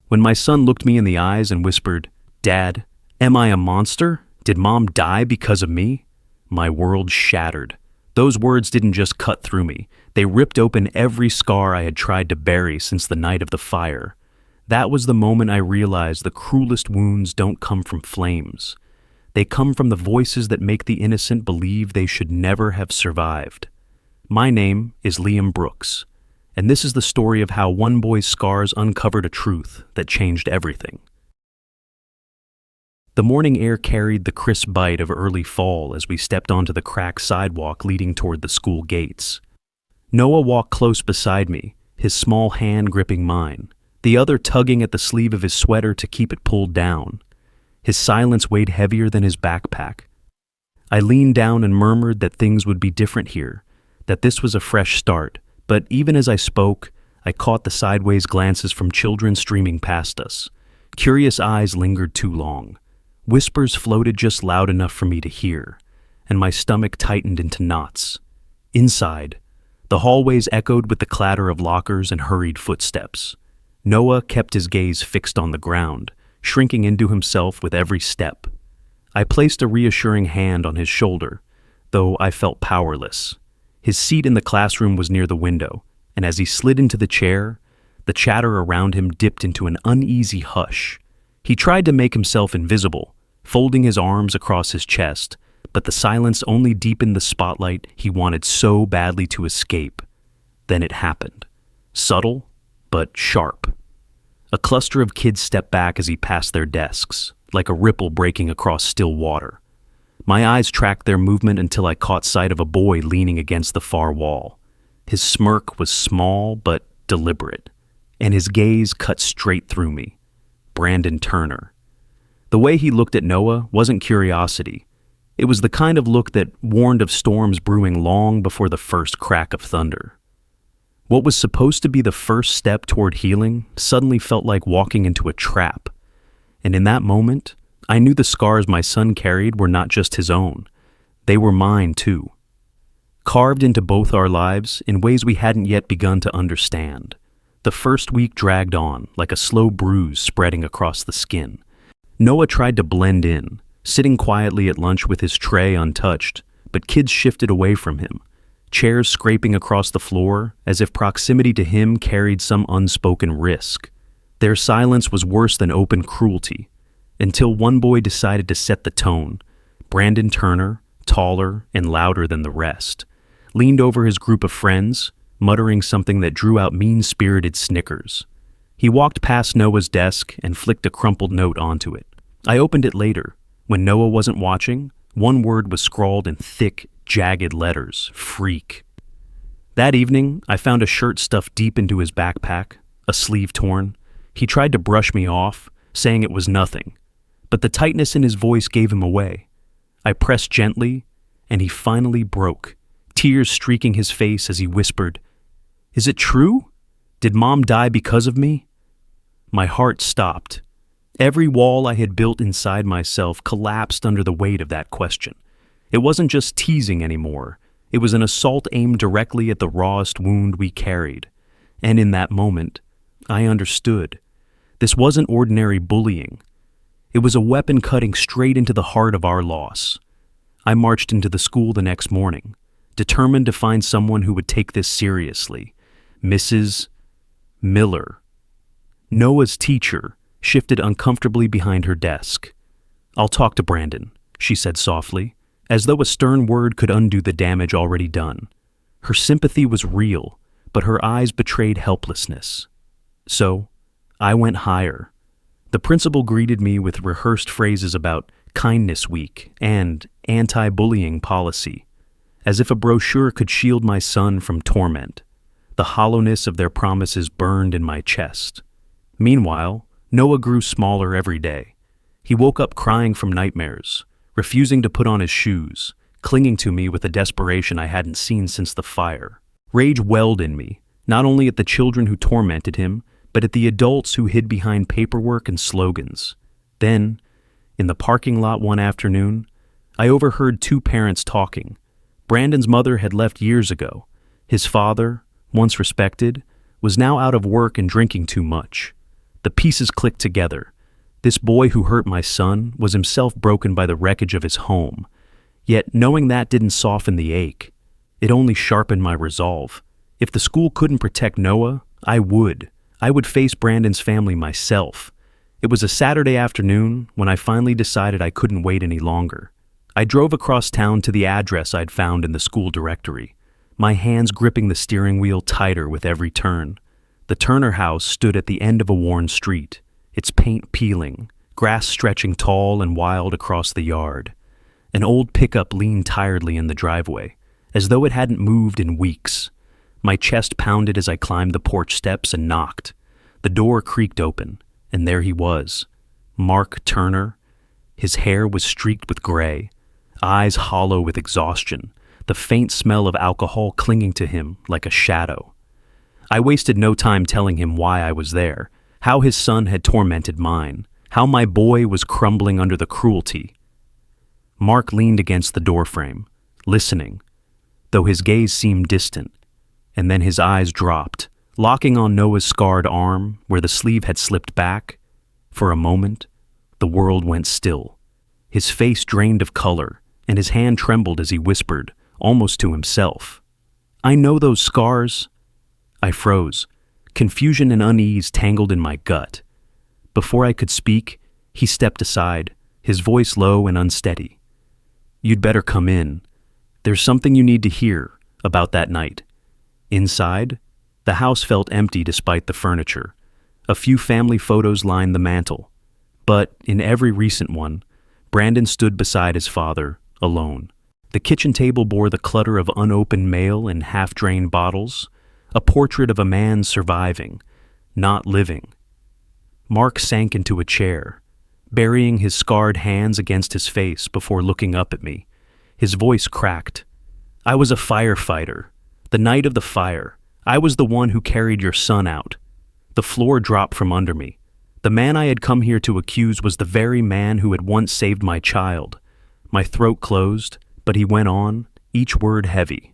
When my son looked me in the eyes and whispered, "Dad, am I a monster? Did Mom die because of me?" My world shattered. Those words didn't just cut through me. They ripped open every scar I had tried to bury since the night of the fire. That was the moment I realized the cruelest wounds don't come from flames. They come from the voices that make the innocent believe they should never have survived. My name is Liam Brooks, and this is the story of how one boy's scars uncovered a truth that changed everything. The morning air carried the crisp bite of early fall as we stepped onto the cracked sidewalk leading toward the school gates. Noah walked close beside me, his small hand gripping mine, the other tugging at the sleeve of his sweater to keep it pulled down. His silence weighed heavier than his backpack. I leaned down and murmured that things would be different here, that this was a fresh start, but even as I spoke, I caught the sideways glances from children streaming past us. Curious eyes lingered too long. Whispers floated just loud enough for me to hear, and my stomach tightened into knots. Inside, the hallways echoed with the clatter of lockers and hurried footsteps. Noah kept his gaze fixed on the ground, shrinking into himself with every step. I placed a reassuring hand on his shoulder, though I felt powerless. His seat in the classroom was near the window, and as he slid into the chair, the chatter around him dipped into an uneasy hush. He tried to make himself invisible, folding his arms across his chest, but the silence only deepened the spotlight he wanted so badly to escape. Then it happened. Subtle, but sharp. A cluster of kids stepped back as he passed their desks, like a ripple breaking across still water. My eyes tracked their movement until I caught sight of a boy leaning against the far wall. His smirk was small but deliberate, and his gaze cut straight through me. Brandon Turner. The way he looked at Noah wasn't curiosity. It was the kind of look that warned of storms brewing long before the first crack of thunder. What was supposed to be the first step toward healing suddenly felt like walking into a trap. And in that moment, I knew the scars my son carried were not just his own. They were mine too. Carved into both our lives in ways we hadn't yet begun to understand. The first week dragged on, like a slow bruise spreading across the skin. Noah tried to blend in, sitting quietly at lunch with his tray untouched, but kids shifted away from him, chairs scraping across the floor as if proximity to him carried some unspoken risk. Their silence was worse than open cruelty, until one boy decided to set the tone. Brandon Turner, taller and louder than the rest, leaned over his group of friends, muttering something that drew out mean-spirited snickers. He walked past Noah's desk and flicked a crumpled note onto it. I opened it later. When Noah wasn't watching, one word was scrawled in thick, jagged letters: freak. That evening, I found a shirt stuffed deep into his backpack, a sleeve torn. He tried to brush me off, saying it was nothing, but the tightness in his voice gave him away. I pressed gently, and he finally broke, tears streaking his face as he whispered, "Is it true? Did Mom die because of me?" My heart stopped. Every wall I had built inside myself collapsed under the weight of that question. It wasn't just teasing anymore. It was an assault aimed directly at the rawest wound we carried. And in that moment, I understood. This wasn't ordinary bullying. It was a weapon cutting straight into the heart of our loss. I marched into the school the next morning, determined to find someone who would take this seriously. Mrs. Miller. Noah's teacher shifted uncomfortably behind her desk. "I'll talk to Brandon," she said softly, as though a stern word could undo the damage already done. Her sympathy was real, but her eyes betrayed helplessness. So, I went higher. The principal greeted me with rehearsed phrases about Kindness Week and anti-bullying policy, as if a brochure could shield my son from torment. The hollowness of their promises burned in my chest. Meanwhile, Noah grew smaller every day. He woke up crying from nightmares, refusing to put on his shoes, clinging to me with a desperation I hadn't seen since the fire. Rage welled in me, not only at the children who tormented him, but at the adults who hid behind paperwork and slogans. Then, in the parking lot one afternoon, I overheard two parents talking. Brandon's mother had left years ago. His father, once respected, was now out of work and drinking too much. The pieces clicked together. This boy who hurt my son was himself broken by the wreckage of his home. Yet knowing that didn't soften the ache. It only sharpened my resolve. If the school couldn't protect Noah, I would. I would face Brandon's family myself. It was a Saturday afternoon when I finally decided I couldn't wait any longer. I drove across town to the address I'd found in the school directory, my hands gripping the steering wheel tighter with every turn. The Turner house stood at the end of a worn street, its paint peeling, grass stretching tall and wild across the yard. An old pickup leaned tiredly in the driveway, as though it hadn't moved in weeks. My chest pounded as I climbed the porch steps and knocked. The door creaked open, and there he was, Mark Turner. His hair was streaked with gray, eyes hollow with exhaustion, the faint smell of alcohol clinging to him like a shadow. I wasted no time telling him why I was there, how his son had tormented mine, how my boy was crumbling under the cruelty. Mark leaned against the doorframe, listening, though his gaze seemed distant, and then his eyes dropped, locking on Noah's scarred arm where the sleeve had slipped back. For a moment, the world went still. His face drained of color, and his hand trembled as he whispered, almost to himself, "I know those scars." I froze. Confusion and unease tangled in my gut. Before I could speak, he stepped aside, his voice low and unsteady. "You'd better come in. There's something you need to hear about that night." Inside, the house felt empty despite the furniture. A few family photos lined the mantel. But in every recent one, Brandon stood beside his father, alone. The kitchen table bore the clutter of unopened mail and half-drained bottles, a portrait of a man surviving, not living. Mark sank into a chair, burying his scarred hands against his face before looking up at me. His voice cracked. "I was a firefighter. The night of the fire, I was the one who carried your son out." The floor dropped from under me. The man I had come here to accuse was the very man who had once saved my child. My throat closed, but he went on, each word heavy.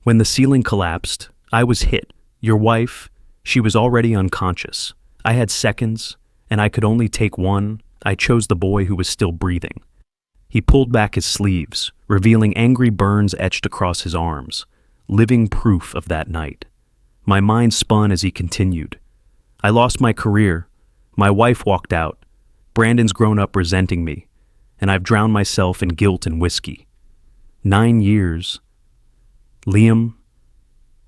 "When the ceiling collapsed, I was hit. Your wife, she was already unconscious. I had seconds, and I could only take one. I chose the boy who was still breathing." He pulled back his sleeves, revealing angry burns etched across his arms, living proof of that night. My mind spun as he continued. "I lost my career. My wife walked out. Brandon's grown up resenting me, and I've drowned myself in guilt and whiskey. 9 years. Liam,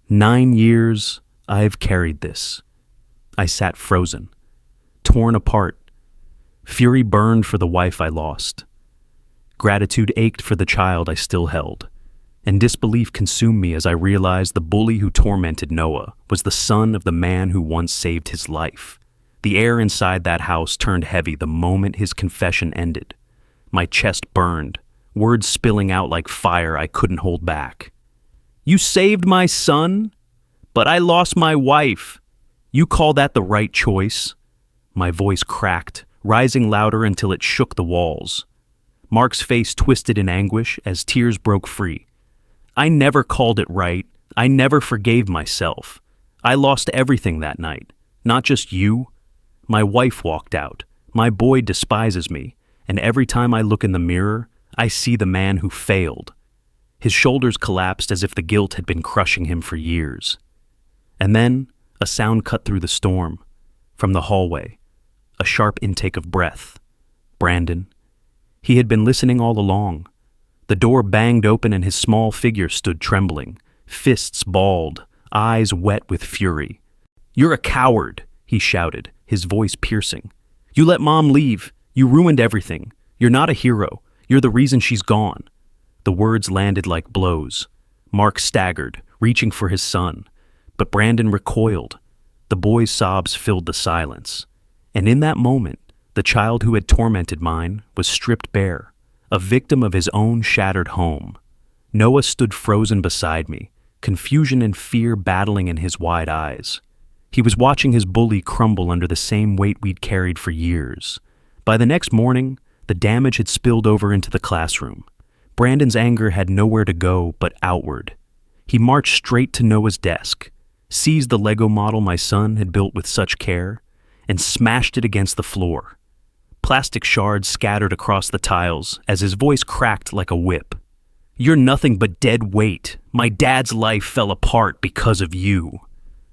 9 years I've carried this." I sat frozen, torn apart. Fury burned for the wife I lost. Gratitude ached for the child I still held, and disbelief consumed me as I realized the bully who tormented Noah was the son of the man who once saved his life. The air inside that house turned heavy the moment his confession ended. My chest burned, words spilling out like fire I couldn't hold back. "You saved my son? But I lost my wife. You call that the right choice?" My voice cracked, rising louder until it shook the walls. Mark's face twisted in anguish as tears broke free. "I never called it right. I never forgave myself. I lost everything that night. Not just you. My wife walked out. My boy despises me. And every time I look in the mirror, I see the man who failed." His shoulders collapsed as if the guilt had been crushing him for years. And then, a sound cut through the storm. From the hallway, a sharp intake of breath. Brandon. He had been listening all along. The door banged open and his small figure stood trembling, fists balled, eyes wet with fury. "You're a coward," he shouted, his voice piercing. "You let Mom leave. You ruined everything. You're not a hero. You're the reason she's gone." The words landed like blows. Mark staggered, reaching for his son. But Brandon recoiled. The boy's sobs filled the silence. And in that moment, the child who had tormented mine was stripped bare, a victim of his own shattered home. Noah stood frozen beside me, confusion and fear battling in his wide eyes. He was watching his bully crumble under the same weight we'd carried for years. By the next morning, the damage had spilled over into the classroom. Brandon's anger had nowhere to go but outward. He marched straight to Noah's desk, seized the Lego model my son had built with such care, and smashed it against the floor. Plastic shards scattered across the tiles as his voice cracked like a whip. "You're nothing but dead weight. My dad's life fell apart because of you."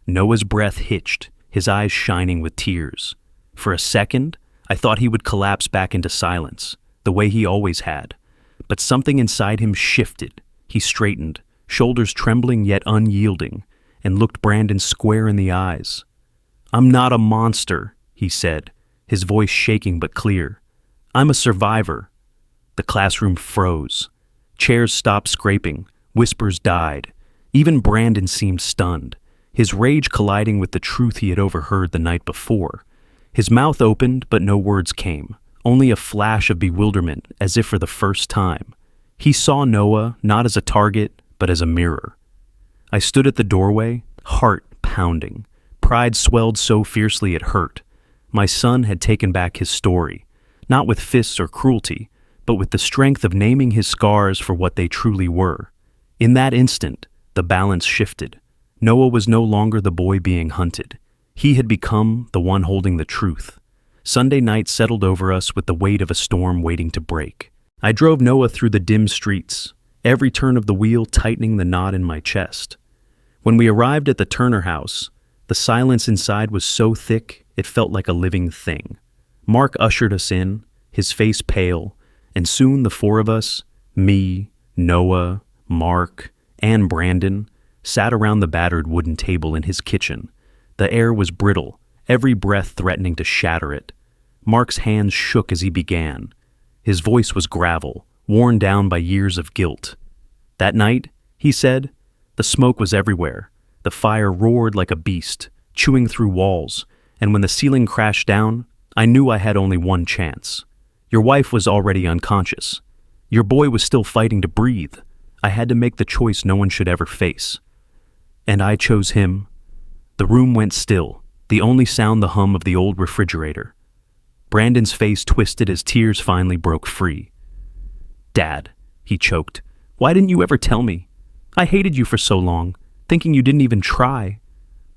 Noah's breath hitched, his eyes shining with tears. For a second, I thought he would collapse back into silence, the way he always had. But something inside him shifted. He straightened, shoulders trembling yet unyielding, and looked Brandon square in the eyes. "I'm not a monster," he said, his voice shaking but clear. "I'm a survivor." The classroom froze. Chairs stopped scraping, whispers died. Even Brandon seemed stunned, his rage colliding with the truth he had overheard the night before. His mouth opened, but no words came, only a flash of bewilderment, as if for the first time. He saw Noah not as a target, but as a mirror. I stood at the doorway, heart pounding. Pride swelled so fiercely it hurt. My son had taken back his story, not with fists or cruelty, but with the strength of naming his scars for what they truly were. In that instant, the balance shifted. Noah was no longer the boy being hunted. He had become the one holding the truth. Sunday night settled over us with the weight of a storm waiting to break. I drove Noah through the dim streets, every turn of the wheel tightening the knot in my chest. When we arrived at the Turner house, the silence inside was so thick it felt like a living thing. Mark ushered us in, his face pale, and soon the four of us, me, Noah, Mark, and Brandon, sat around the battered wooden table in his kitchen. The air was brittle, every breath threatening to shatter it. Mark's hands shook as he began. His voice was gravel, worn down by years of guilt. "That night," he said, "the smoke was everywhere. The fire roared like a beast, chewing through walls, and when the ceiling crashed down, I knew I had only one chance. Your wife was already unconscious. Your boy was still fighting to breathe. I had to make the choice no one should ever face. And I chose him." The room went still, the only sound the hum of the old refrigerator. Brandon's face twisted as tears finally broke free. "Dad," he choked, "why didn't you ever tell me? I hated you for so long, thinking you didn't even try.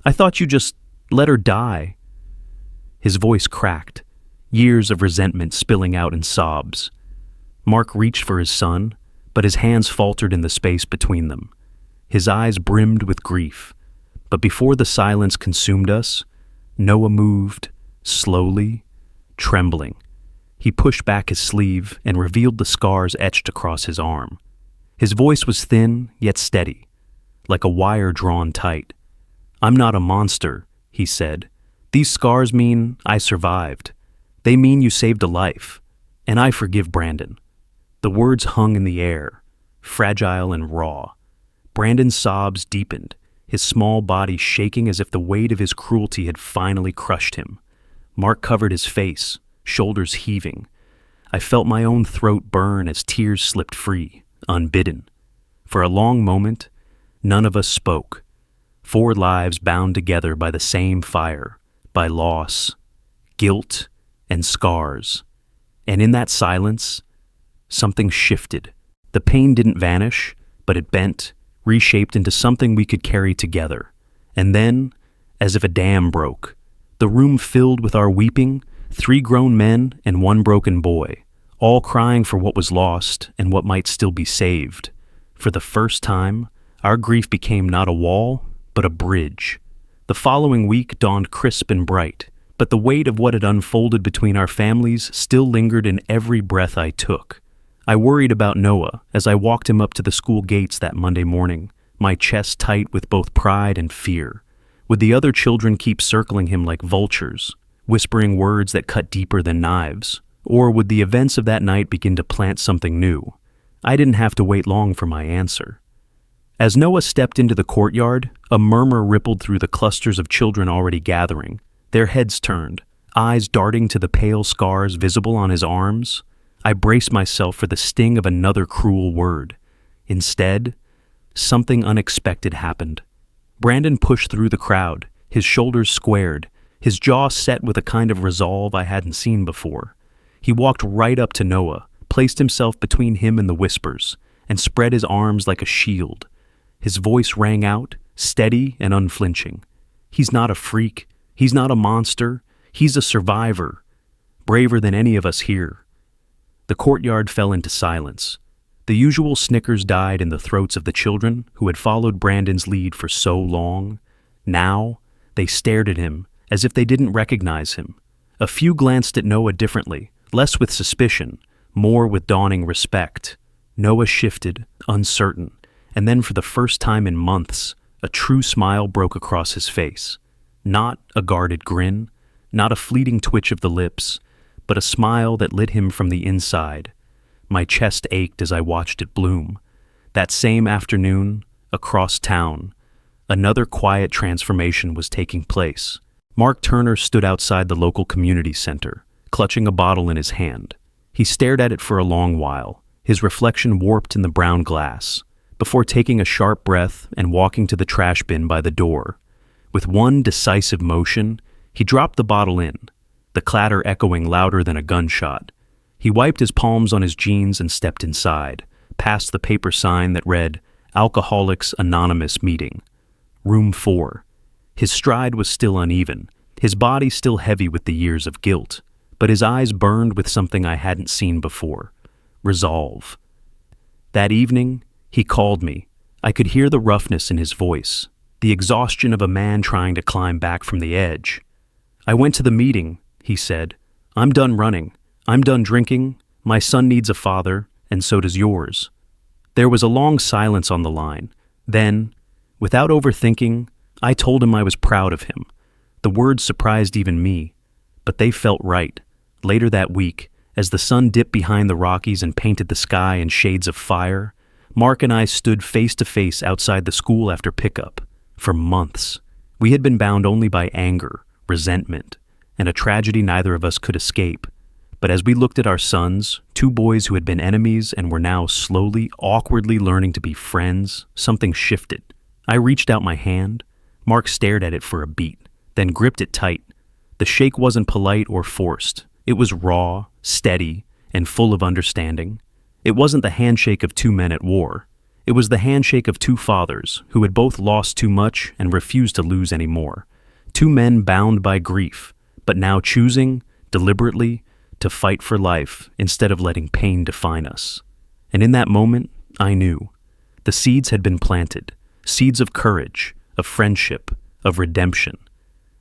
I thought you just let her die." His voice cracked, years of resentment spilling out in sobs. Mark reached for his son, but his hands faltered in the space between them. His eyes brimmed with grief. But before the silence consumed us, Noah moved, slowly, trembling. He pushed back his sleeve and revealed the scars etched across his arm. His voice was thin, yet steady, like a wire drawn tight. "I'm not a monster," he said. "These scars mean I survived. They mean you saved a life. And I forgive Brandon." The words hung in the air, fragile and raw. Brandon's sobs deepened, his small body shaking as if the weight of his cruelty had finally crushed him. Mark covered his face, shoulders heaving. I felt my own throat burn as tears slipped free, unbidden. For a long moment, none of us spoke. 4 lives bound together by the same fire, by loss, guilt, and scars. And in that silence, something shifted. The pain didn't vanish, but it bent, reshaped into something we could carry together. And then, as if a dam broke, the room filled with our weeping, 3 grown men and 1 broken boy, all crying for what was lost and what might still be saved. For the first time, our grief became not a wall, but a bridge. The following week dawned crisp and bright, but the weight of what had unfolded between our families still lingered in every breath I took. I worried about Noah as I walked him up to the school gates that Monday morning, my chest tight with both pride and fear. Would the other children keep circling him like vultures, whispering words that cut deeper than knives? Or would the events of that night begin to plant something new? I didn't have to wait long for my answer. As Noah stepped into the courtyard, a murmur rippled through the clusters of children already gathering, their heads turned, eyes darting to the pale scars visible on his arms. I braced myself for the sting of another cruel word. Instead, something unexpected happened. Brandon pushed through the crowd, his shoulders squared, his jaw set with a kind of resolve I hadn't seen before. He walked right up to Noah, placed himself between him and the whispers, and spread his arms like a shield. His voice rang out, steady and unflinching. "He's not a freak. He's not a monster. He's a survivor, braver than any of us here." The courtyard fell into silence. The usual snickers died in the throats of the children who had followed Brandon's lead for so long. Now, they stared at him as if they didn't recognize him. A few glanced at Noah differently, less with suspicion, more with dawning respect. Noah shifted, uncertain, and then for the first time in months, a true smile broke across his face. Not a guarded grin, not a fleeting twitch of the lips, but a smile that lit him from the inside. My chest ached as I watched it bloom. That same afternoon, across town, another quiet transformation was taking place. Mark Turner stood outside the local community center, clutching a bottle in his hand. He stared at it for a long while, his reflection warped in the brown glass, before taking a sharp breath and walking to the trash bin by the door. With one decisive motion, he dropped the bottle in, the clatter echoing louder than a gunshot. He wiped his palms on his jeans and stepped inside, past the paper sign that read, "Alcoholics Anonymous Meeting." Room 4. His stride was still uneven, his body still heavy with the years of guilt, but his eyes burned with something I hadn't seen before: resolve. That evening, he called me. I could hear the roughness in his voice, the exhaustion of a man trying to climb back from the edge. "I went to the meeting," he said. "I'm done running. I'm done drinking. My son needs a father, and so does yours." There was a long silence on the line. Then, without overthinking, I told him I was proud of him. The words surprised even me, but they felt right. Later that week, as the sun dipped behind the Rockies and painted the sky in shades of fire, Mark and I stood face to face outside the school after pickup. For months, we had been bound only by anger, resentment, and a tragedy neither of us could escape. But as we looked at our sons, two boys who had been enemies and were now slowly, awkwardly learning to be friends, something shifted. I reached out my hand. Mark stared at it for a beat, then gripped it tight. The shake wasn't polite or forced. It was raw, steady, and full of understanding. It wasn't the handshake of two men at war. It was the handshake of two fathers who had both lost too much and refused to lose any more. Two men bound by grief, but now choosing, deliberately, to fight for life instead of letting pain define us. And in that moment, I knew. The seeds had been planted, seeds of courage, of friendship, of redemption.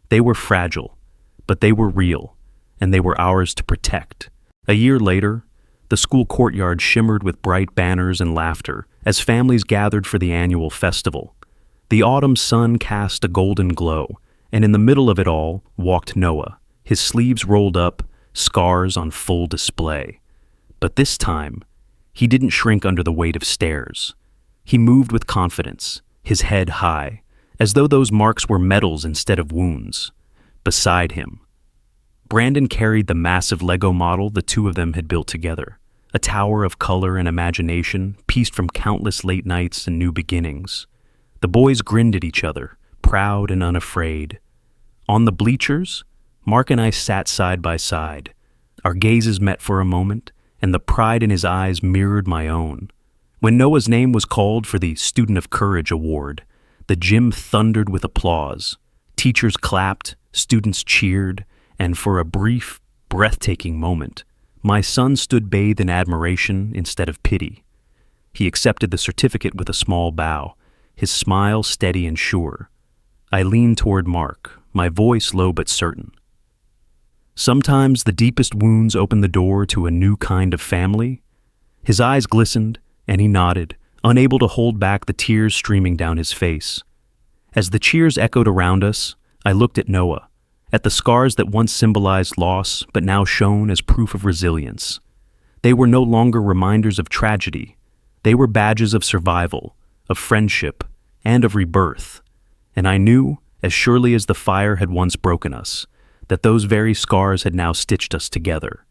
They were fragile, but they were real, and they were ours to protect. A year later, the school courtyard shimmered with bright banners and laughter as families gathered for the annual festival. The autumn sun cast a golden glow, and in the middle of it all walked Noah, his sleeves rolled up, scars on full display. But this time, he didn't shrink under the weight of stares. He moved with confidence, his head high, as though those marks were medals instead of wounds. Beside him, Brandon carried the massive Lego model the two of them had built together, a tower of color and imagination pieced from countless late nights and new beginnings. The boys grinned at each other, proud and unafraid. On the bleachers, Mark and I sat side by side. Our gazes met for a moment, and the pride in his eyes mirrored my own. When Noah's name was called for the Student of Courage Award, the gym thundered with applause. Teachers clapped, students cheered, and for a brief, breathtaking moment, my son stood bathed in admiration instead of pity. He accepted the certificate with a small bow, his smile steady and sure. I leaned toward Mark, my voice low but certain. Sometimes the deepest wounds open the door to a new kind of family. His eyes glistened, and he nodded, unable to hold back the tears streaming down his face. As the cheers echoed around us, I looked at Noah, at the scars that once symbolized loss but now shone as proof of resilience. They were no longer reminders of tragedy. They were badges of survival, of friendship, and of rebirth. And I knew, as surely as the fire had once broken us, that those very scars had now stitched us together.